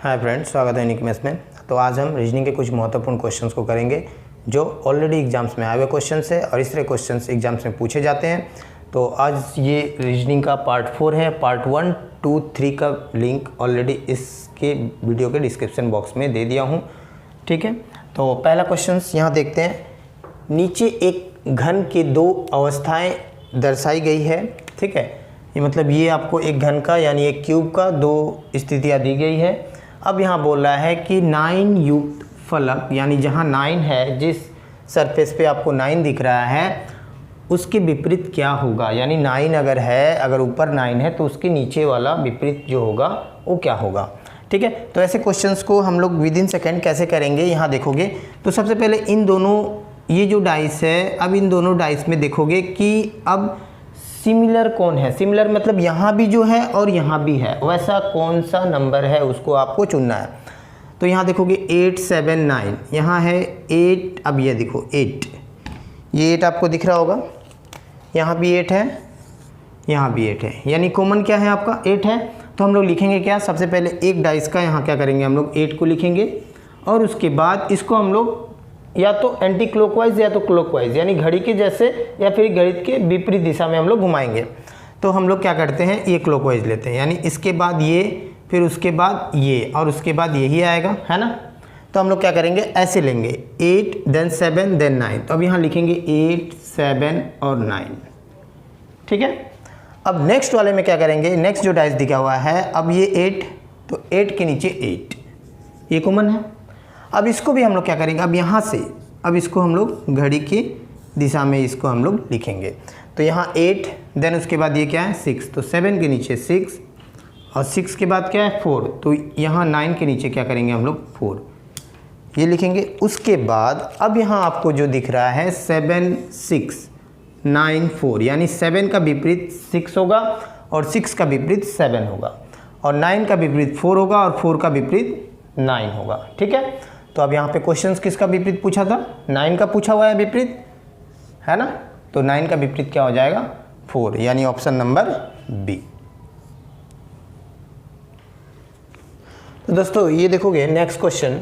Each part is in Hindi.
हाय फ्रेंड्स, स्वागत है यूनिक मैथ्स में। तो आज हम रीजनिंग के कुछ महत्वपूर्ण क्वेश्चंस को करेंगे जो ऑलरेडी एग्जाम्स में आए हुए क्वेश्चंस है और इस तरह क्वेश्चंस एग्जाम्स में पूछे जाते हैं। तो आज ये रीजनिंग का पार्ट 4 है। पार्ट 1, 2, 3 का लिंक ऑलरेडी इसके वीडियो के डिस्क्रिप्शन बॉक्स में दे दिया हूँ। ठीक है, तो पहला क्वेश्चन यहाँ देखते हैं। नीचे एक घन की दो अवस्थाएँ दर्शाई गई है। ठीक है, ये मतलब ये आपको एक घन का यानी एक क्यूब का दो स्थितियाँ दी गई है। अब यहाँ बोल रहा है कि 9 युक्त फलक यानी जहाँ 9 है, जिस सरफेस पे आपको 9 दिख रहा है उसके विपरीत क्या होगा। यानी 9 अगर है, अगर ऊपर 9 है तो उसके नीचे वाला विपरीत जो होगा वो क्या होगा। ठीक है, तो ऐसे क्वेश्चंस को हम लोग विद इन सेकेंड कैसे करेंगे यहाँ देखोगे। तो सबसे पहले इन दोनों ये जो डाइस है, अब इन दोनों डाइस में देखोगे कि अब सिमिलर कौन है। सिमिलर मतलब यहाँ भी जो है और यहाँ भी है, वैसा कौन सा नंबर है उसको आपको चुनना है। तो यहाँ देखोगे 8, 7, 9, यहाँ है 8। अब ये देखो 8, ये 8 आपको दिख रहा होगा। यहाँ भी 8 है, यहाँ भी 8 है, यानी कॉमन क्या है आपका 8 है। तो हम लोग लिखेंगे क्या, सबसे पहले एक डाइस का यहाँ क्या करेंगे हम लोग 8 को लिखेंगे और उसके बाद इसको हम लोग या तो एंटी क्लॉकवाइज या तो क्लॉकवाइज यानी घड़ी के जैसे या फिर घड़ी के विपरीत दिशा में हम लोग घुमाएंगे। तो हम लोग क्या करते हैं, ये क्लॉकवाइज लेते हैं, यानी इसके बाद ये, फिर उसके बाद ये और उसके बाद यही आएगा, है ना। तो हम लोग क्या करेंगे, ऐसे लेंगे 8 then 7 then 9। तो अब यहाँ लिखेंगे 8, 7 और 9। ठीक है, अब नेक्स्ट वाले में क्या करेंगे, नेक्स्ट जो डाइस दिखा हुआ है, अब ये 8, तो 8 के नीचे 8, ये कॉमन है। अब इसको भी हम लोग क्या करेंगे, अब यहाँ से अब इसको हम लोग घड़ी की दिशा में इसको हम लोग लिखेंगे। तो यहाँ 8 देन उसके बाद ये क्या है 6, तो 7 के नीचे 6 और 6 के बाद क्या है 4, तो यहाँ 9 के नीचे क्या करेंगे हम लोग 4, ये लिखेंगे। उसके बाद अब यहाँ आपको जो दिख रहा है 7, 6, 9, 4, यानी 7 का विपरीत 6 होगा और 6 का विपरीत 7 होगा और 9 का विपरीत 4 होगा और 4 का विपरीत 9 होगा। ठीक है, तो अब यहाँ पे क्वेश्चंस किसका विपरीत पूछा था, 9 का पूछा हुआ है विपरीत, है ना। तो 9 का विपरीत क्या हो जाएगा 4, यानी ऑप्शन नंबर बी। तो दोस्तों ये देखोगे नेक्स्ट क्वेश्चन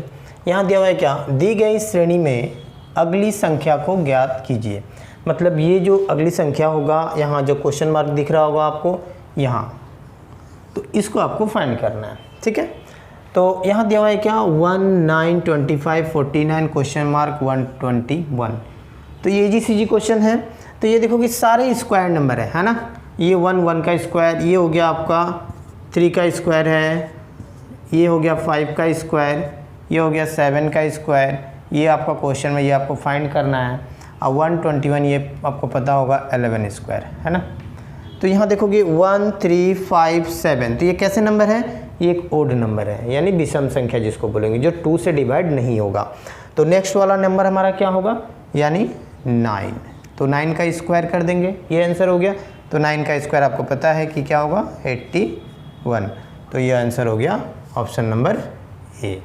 यहाँ दिया हुआ है क्या, दी गई श्रेणी में अगली संख्या को ज्ञात कीजिए। मतलब ये जो अगली संख्या होगा, यहाँ जो क्वेश्चन मार्क दिख रहा होगा आपको यहाँ, तो इसको आपको फाइंड करना है। ठीक है, तो यहाँ दिया हुआ है क्या 1, 9, 25, 49 क्वेश्चन मार्क 121। तो ये जी क्वेश्चन है। तो ये देखो कि सारे स्क्वायर नंबर है ना। ये 1 का स्क्वायर, ये हो गया आपका 3 का स्क्वायर है, ये हो गया 5 का स्क्वायर, ये हो गया 7 का स्क्वायर। ये आपका क्वेश्चन में ये आपको फाइंड करना है। और 121 ये आपको पता होगा 11 स्क्वायर, है ना। तो यहाँ देखोगे 1, 3, 5, 7, तो ये कैसे नंबर है, ये एक ओड नंबर है यानी विषम संख्या जिसको बोलेंगे, जो 2 से डिवाइड नहीं होगा। तो नेक्स्ट वाला नंबर हमारा क्या होगा, यानी 9। तो 9 का स्क्वायर कर देंगे, ये आंसर हो गया। तो 9 का स्क्वायर आपको पता है कि क्या होगा 81। तो ये आंसर हो गया ऑप्शन नंबर ए।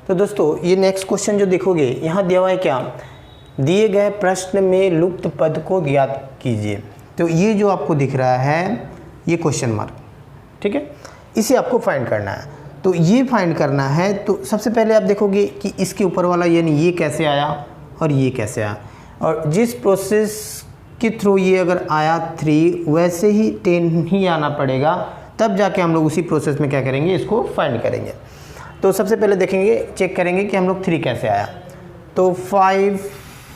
तो दोस्तों ये नेक्स्ट क्वेश्चन जो देखोगे यहाँ दिया हुआ है क्या, दिए गए प्रश्न में लुप्त पद को ज्ञात कीजिए। तो ये जो आपको दिख रहा है ये क्वेश्चन मार्क, ठीक है, इसे आपको फाइंड करना है। तो ये फाइंड करना है, तो सबसे पहले आप देखोगे कि इसके ऊपर वाला यानी ये कैसे आया और ये कैसे आया, और जिस प्रोसेस के थ्रू ये अगर आया 3, वैसे ही 10 ही आना पड़ेगा, तब जाके हम लोग उसी प्रोसेस में क्या करेंगे, इसको फाइंड करेंगे। तो सबसे पहले देखेंगे, चेक करेंगे कि हम लोग 3 कैसे आया। तो 5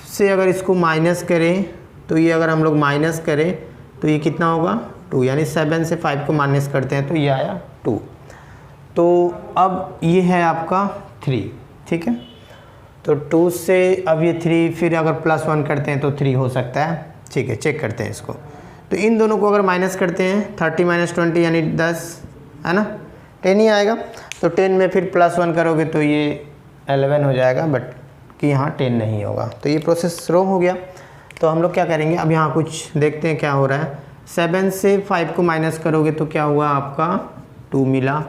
से अगर इसको माइनस करें, तो ये अगर हम लोग माइनस करें तो ये कितना होगा 2, यानी 7 से 5 को माइनस करते हैं तो ये आया 2। तो अब ये है आपका 3, ठीक है। तो 2 से अब ये 3, फिर अगर +1 करते हैं तो 3 हो सकता है। ठीक है, चेक करते हैं इसको। तो इन दोनों को अगर माइनस करते हैं 30 - 20 यानी 10, है ना, 10 ही आएगा। तो 10 में फिर +1 करोगे तो ये 11 हो जाएगा, बट कि यहाँ 10 नहीं होगा। तो ये प्रोसेस रॉन्ग हो गया। तो हम लोग क्या करेंगे, अब यहाँ कुछ देखते हैं क्या हो रहा है। 7 से 5 को माइनस करोगे तो क्या हुआ आपका 2 मिला।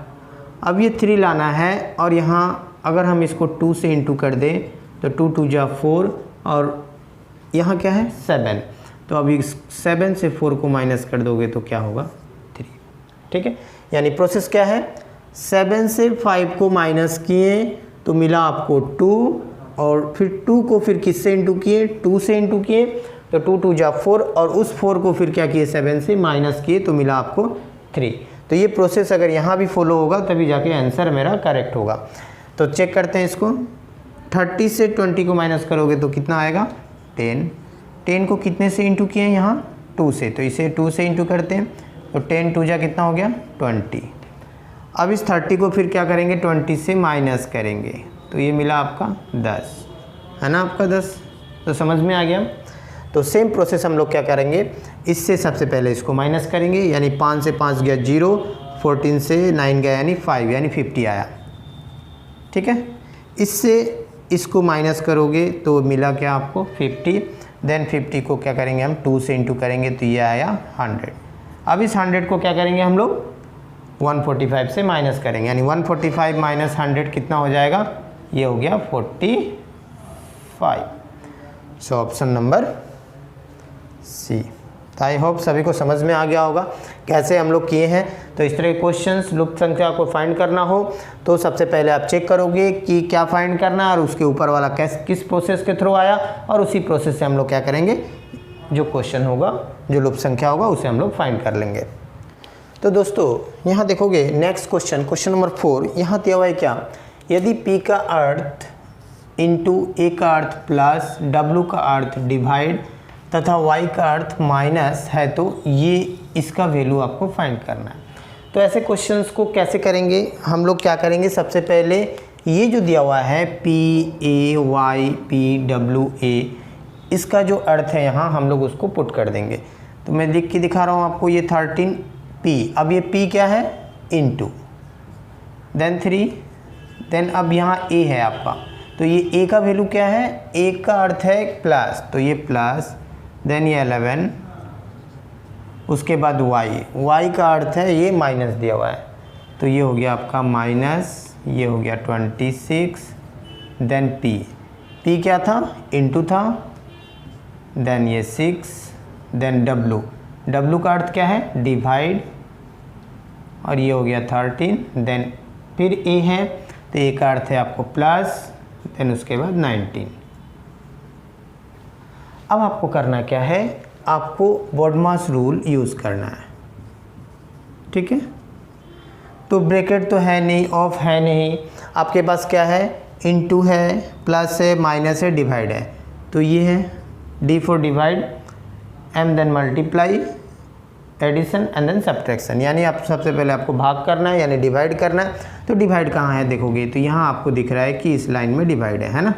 अब ये 3 लाना है और यहाँ अगर हम इसको 2 से इंटू कर दें तो 2 2 जा 4 और यहाँ क्या है 7। तो अभी 7 से 4 को माइनस कर दोगे तो क्या होगा 3। ठीक है, यानी प्रोसेस क्या है, 7 से 5 को माइनस किए तो मिला आपको 2, और फिर 2 को फिर किससे इंटू किए, 2 से इंटू किए तो 2 2 जा 4, और उस 4 को फिर क्या किए 7 से माइनस किए तो मिला आपको 3। तो ये प्रोसेस अगर यहाँ भी फॉलो होगा तभी जाके आंसर मेरा करेक्ट होगा। तो चेक करते हैं इसको, 30 से 20 को माइनस करोगे तो कितना आएगा 10, 10 को कितने से इंटू किए हैं यहाँ 2 से, तो इसे 2 से इंटू करते हैं तो 10 2 जा कितना हो गया 20। अब इस 30 को फिर क्या करेंगे 20 से माइनस करेंगे तो ये मिला आपका 10, है ना आपका 10। तो समझ में आ गया। तो सेम प्रोसेस हम लोग क्या करेंगे, इससे सबसे पहले इसको माइनस करेंगे, यानी 5 से 5 गया 0, 14 से 9 गया यानी 5, यानी 50 आया, ठीक है। इससे इसको माइनस करोगे तो मिला क्या आपको 50, देन 50 को क्या करेंगे हम 2 से इंटू करेंगे तो ये आया 100। अब इस 100 को क्या करेंगे हम लोग 145 से माइनस करेंगे, यानी 145 माइनस 100 कितना हो जाएगा, ये हो गया 45। So option number C. तो आई होप सभी को समझ में आ गया होगा कैसे हम लोग किए हैं। तो इस तरह के क्वेश्चंस लुप्त संख्या को फाइंड करना हो तो सबसे पहले आप चेक करोगे कि क्या फाइंड करना है और उसके ऊपर वाला किस प्रोसेस के थ्रू आया, और उसी प्रोसेस से हम लोग क्या करेंगे, जो क्वेश्चन होगा, जो लुप्त संख्या होगा उसे हम लोग फाइंड कर लेंगे। तो दोस्तों यहाँ देखोगे नेक्स्ट क्वेश्चन नंबर 4, यहाँ दिया हुआ है क्या, यदि P का अर्थ इंटू A का अर्थ प्लस W का अर्थ डिवाइड तथा Y का अर्थ माइनस है तो ये इसका वैल्यू आपको फाइंड करना है। तो ऐसे क्वेश्चंस को कैसे करेंगे, हम लोग क्या करेंगे, सबसे पहले ये जो दिया हुआ है PAYPWA, इसका जो अर्थ है यहाँ हम लोग उसको पुट कर देंगे। तो मैं लिख के दिखा रहा हूँ आपको, ये 13P, अब ये P क्या है इंटू देन 3, देन अब यहाँ A है आपका, तो ये A का वैल्यू क्या है, A का अर्थ है प्लस, तो ये प्लस, देन ये 11, उसके बाद Y का अर्थ है ये माइनस दिया हुआ है, तो ये हो गया आपका माइनस, ये हो गया 26, देन P क्या था इंटू था, देन ये 6, देन W का अर्थ क्या है डिवाइड, और ये हो गया 13, देन फिर A है तो A का अर्थ है आपको प्लस, देन उसके बाद 19। अब आपको करना क्या है, आपको BODMAS रूल यूज़ करना है, ठीक है। तो ब्रैकेट तो है नहीं, ऑफ है नहीं, आपके पास क्या है, इनटू है, प्लस है, माइनस है, डिवाइड है, तो ये है D for divide, M then multiply, addition and then subtraction, यानी आप सबसे पहले आपको भाग करना है यानी डिवाइड करना है। तो डिवाइड कहाँ है देखोगे तो यहाँ आपको दिख रहा है कि इस लाइन में डिवाइड है ना।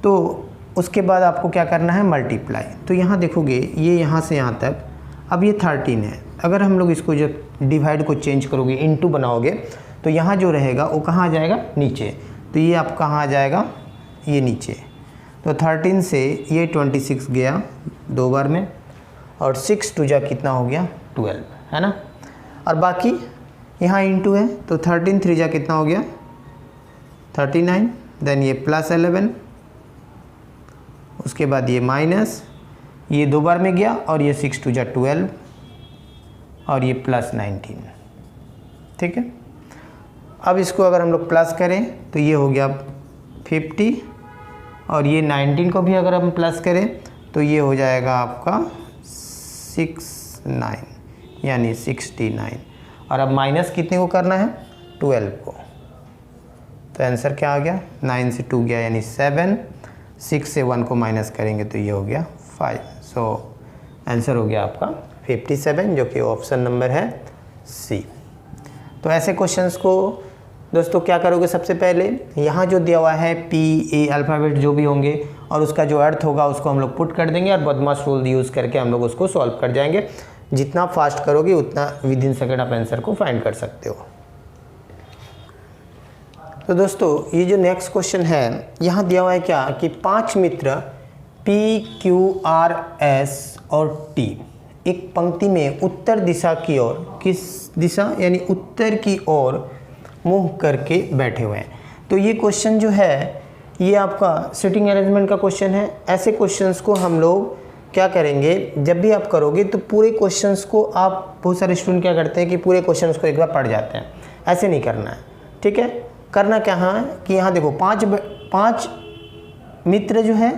तो उसके बाद आपको क्या करना है मल्टीप्लाई, तो यहाँ देखोगे ये यहाँ से यहाँ तक, अब ये 13 है, अगर हम लोग इसको जो डिवाइड को चेंज करोगे इनटू बनाओगे तो यहाँ जो रहेगा वो कहाँ आ जाएगा नीचे, तो ये आप कहाँ आ जाएगा ये नीचे। तो 13 से ये 26 गया 2 बार में, और 6 2 जा कितना हो गया 12, है ना। और बाकी यहाँ इंटू है तो 13 3 जा कितना हो गया 39, देन ये प्लस 11, उसके बाद ये माइनस, ये 2 बार में गया, और ये 6 2 जा 12, और ये प्लस 19, ठीक है। अब इसको अगर हम लोग प्लस करें तो ये हो गया 50, और ये 19 को भी अगर हम प्लस करें तो ये हो जाएगा आपका 69, यानी 69, और अब माइनस कितने को करना है 12 को, तो आंसर क्या आ गया 9 से 2 गया यानी 7, 6 से 1 को माइनस करेंगे तो ये हो गया 5। सो आंसर हो गया आपका 57, जो कि ऑप्शन नंबर है सी। तो ऐसे क्वेश्चंस को दोस्तों क्या करोगे, सबसे पहले यहाँ जो दिया हुआ है PA अल्फ़ाबेट जो भी होंगे और उसका जो अर्थ होगा उसको हम लोग पुट कर देंगे, और BODMAS रूल यूज़ करके हम लोग उसको सॉल्व कर जाएंगे। जितना फास्ट करोगे उतना विद इन सेकेंड आप आंसर को फाइंड कर सकते हो। तो दोस्तों ये जो नेक्स्ट क्वेश्चन है, यहाँ दिया हुआ है क्या कि 5 मित्र P, Q, R, S और T एक पंक्ति में उत्तर दिशा की ओर, किस दिशा यानी उत्तर की ओर मुंह करके बैठे हुए हैं। तो ये क्वेश्चन जो है ये आपका सिटिंग अरेंजमेंट का क्वेश्चन है। ऐसे क्वेश्चंस को हम लोग क्या करेंगे, जब भी आप करोगे तो पूरे क्वेश्चंस को आप, बहुत सारे स्टूडेंट क्या करते हैं कि पूरे क्वेश्चंस को एक बार पढ़ जाते हैं, ऐसे नहीं करना है, ठीक है। करना क्या है कि यहाँ देखो पांच मित्र जो है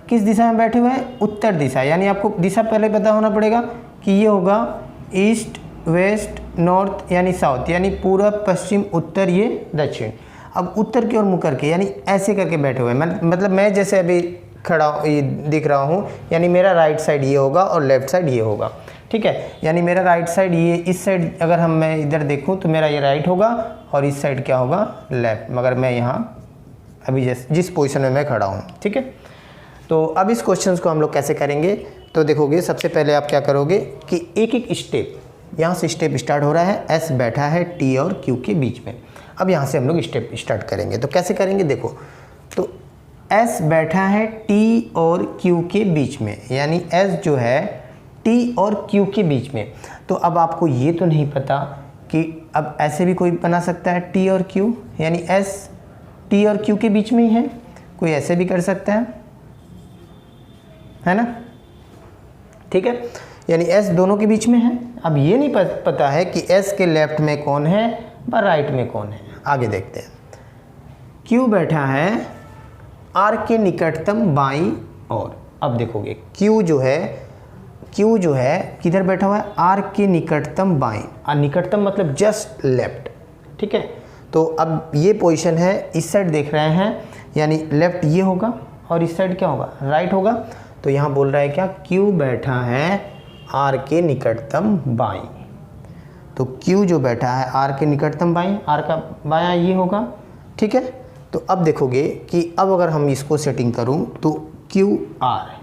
किस दिशा में बैठे हुए हैं, उत्तर दिशा, यानी आपको दिशा पहले पता होना पड़ेगा कि ये होगा ईस्ट वेस्ट नॉर्थ यानी साउथ, यानी पूर्व पश्चिम उत्तर ये दक्षिण। अब उत्तर की ओर मुँह करके यानी ऐसे करके बैठे हुए हैं, मतलब मैं जैसे अभी खड़ा ये दिख रहा हूँ, यानी मेरा राइट साइड ये होगा और लेफ्ट साइड ये होगा, ठीक है। यानी मेरा राइट साइड ये, इस साइड अगर मैं इधर देखूँ तो मेरा ये राइट होगा और इस साइड क्या होगा, लेफ्ट, मगर मैं यहाँ अभी जिस पोजीशन में मैं खड़ा हूँ, ठीक है। तो अब इस क्वेश्चन को हम लोग कैसे करेंगे, तो देखोगे सबसे पहले आप क्या करोगे कि एक एक स्टेप, यहाँ से स्टेप स्टार्ट हो रहा है, एस बैठा है टी और क्यू के बीच में। अब यहाँ से हम लोग स्टेप स्टार्ट करेंगे, तो कैसे करेंगे देखो, तो एस बैठा है टी और क्यू के बीच में, यानी एस जो है टी और क्यू के बीच में। तो अब आपको ये तो नहीं पता कि अब ऐसे भी कोई बना सकता है टी और क्यू, यानी एस टी और क्यू के बीच में ही है, कोई ऐसे भी कर सकता है ना, ठीक है। यानी एस दोनों के बीच में है। अब ये नहीं पता है कि एस के लेफ्ट में कौन है व राइट में कौन है। आगे देखते हैं, क्यू बैठा है आर के निकटतम बाईं ओर। अब देखोगे क्यू जो है किधर बैठा हुआ है, आर के निकटतम बाईं, और निकटतम मतलब जस्ट लेफ्ट, ठीक है। तो अब ये पोजीशन है, इस साइड देख रहे हैं, यानी लेफ्ट ये होगा और इस साइड क्या होगा, राइट होगा। तो यहाँ बोल रहा है क्या, क्यू बैठा है आर के निकटतम बाईं। तो क्यू जो बैठा है आर के निकटतम बाईं, आर का बायां ये होगा, ठीक है। तो अब देखोगे कि अब अगर हम इसको सेटिंग करूं तो क्यू आर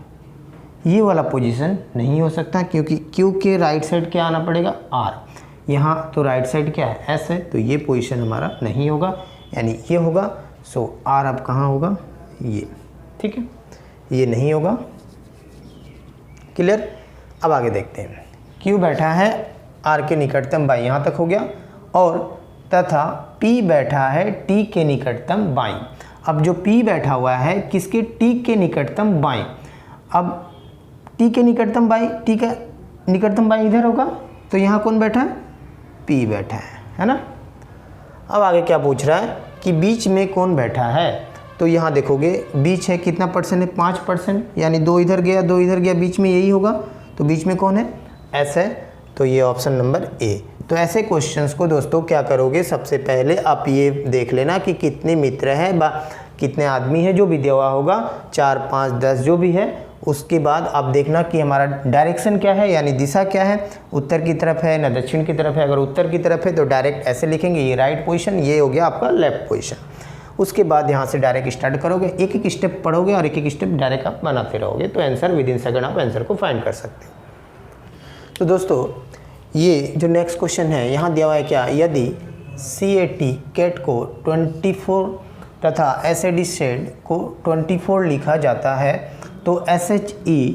ये वाला पोजीशन नहीं हो सकता, क्योंकि क्यू के राइट साइड क्या आना पड़ेगा, आर। यहाँ तो राइट साइड क्या है, एस है, तो ये पोजीशन हमारा नहीं होगा, यानी ये होगा। सो आर अब कहाँ होगा, ये, ठीक है, ये नहीं होगा। क्लियर। अब आगे देखते हैं, क्यू बैठा है आर के निकटतम बाईं, यहाँ तक हो गया, और तथा P बैठा है T के निकटतम बाईं। अब जो P बैठा हुआ है किसके, T के निकटतम बाईं। अब T के निकटतम बाईं, T का निकटतम बाईं इधर होगा, तो यहाँ कौन बैठा है, P बैठा है ना। अब आगे क्या पूछ रहा है कि बीच में कौन बैठा है, तो यहाँ देखोगे बीच है कितना परसेंट है, 5%, यानी 2 इधर गया 2 इधर गया, बीच में यही होगा। तो बीच में कौन है, S है, तो ये ऑप्शन नंबर ए। तो ऐसे क्वेश्चंस को दोस्तों क्या करोगे, सबसे पहले आप ये देख लेना कि कितने मित्र हैं, कितने आदमी हैं, जो भी दिया हुआ होगा 4 5 10 जो भी है। उसके बाद आप देखना कि हमारा डायरेक्शन क्या है, यानी दिशा क्या है, उत्तर की तरफ है ना दक्षिण की तरफ है। अगर उत्तर की तरफ है तो डायरेक्ट ऐसे लिखेंगे, ये राइट पोजीशन, ये हो गया आपका लेफ्ट पोजीशन। उसके बाद यहाँ से डायरेक्ट स्टार्ट करोगे, एक एक स्टेप पढ़ोगे और एक एक स्टेप डायरेक्ट आप बनाते रहोगे, तो आंसर विद इन सेकंड आप आंसर को फाइंड कर सकते हो। तो दोस्तों ये जो नेक्स्ट क्वेश्चन है यहाँ दिया हुआ है क्या, यदि CAT कैट को 24 तथा SAD शेड को 24 लिखा जाता है तो SHE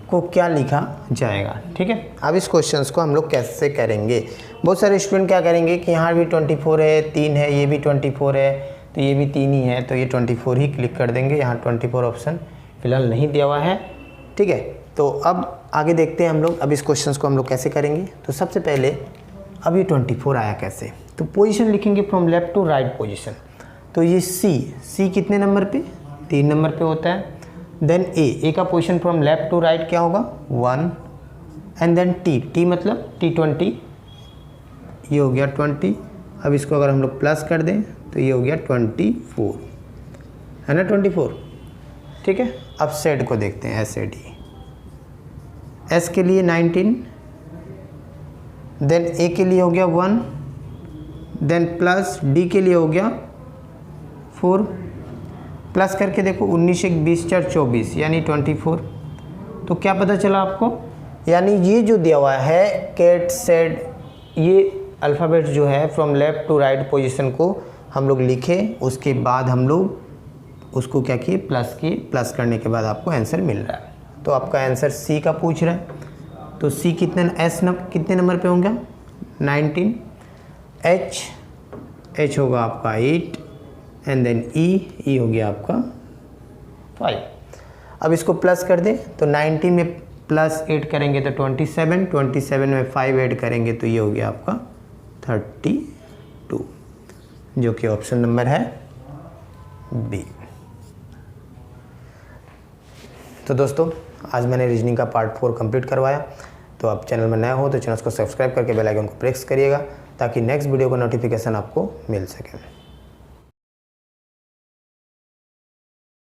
को क्या लिखा जाएगा, ठीक है। अब इस क्वेश्चंस को हम लोग कैसे करेंगे, बहुत सारे स्टूडेंट क्या करेंगे कि यहाँ भी 24 है, 3 है, ये भी 24 है, तो ये भी 3 ही है, तो ये 24 ही क्लिक कर देंगे। यहाँ 24 ऑप्शन फिलहाल नहीं दिया हुआ है, ठीक है। तो अब आगे देखते हैं हम लोग, अब इस क्वेश्चंस को हम लोग कैसे करेंगे। तो सबसे पहले अब ये 24 आया कैसे, तो पोजीशन लिखेंगे from left to right position. तो ये सी कितने नंबर पे, 3 नंबर पे होता है। देन ए का position from left to right क्या होगा, 1। एंड देन टी मतलब T20, ये हो गया 20। अब इसको अगर हम लोग प्लस कर दें तो ये हो गया 24, है ना, 24, ठीक है। अब सेड को देखते हैं, SAD, S के लिए 19, देन A के लिए हो गया 1, देन प्लस D के लिए हो गया 4, प्लस करके देखो 19 1 20 4 24 यानी 24। तो क्या पता चला आपको, यानी ये जो दिया हुआ है कैट सेड, ये अल्फ़ाबेट जो है from left to right position को हम लोग लिखे, उसके बाद हम लोग उसको क्या किए, प्लस किए। प्लस करने के बाद आपको आंसर मिल रहा है। तो आपका आंसर सी का पूछ रहा है, तो सी कितने कितने नंबर पे होंगे, 19। एच होगा आपका 8 एंड देन ई हो गया आपका 5। अब इसको प्लस कर दें तो 19 में प्लस 8 करेंगे तो 27, 27 में 5 ऐड करेंगे तो ये हो गया आपका 32, जो कि ऑप्शन नंबर है बी। तो दोस्तों आज मैंने रीजनिंग का पार्ट 4 कंप्लीट करवाया। तो आप चैनल में नया हो तो चैनल को सब्सक्राइब करके बेल आइकन को प्रेस करिएगा ताकि नेक्स्ट वीडियो का नोटिफिकेशन आपको मिल सके।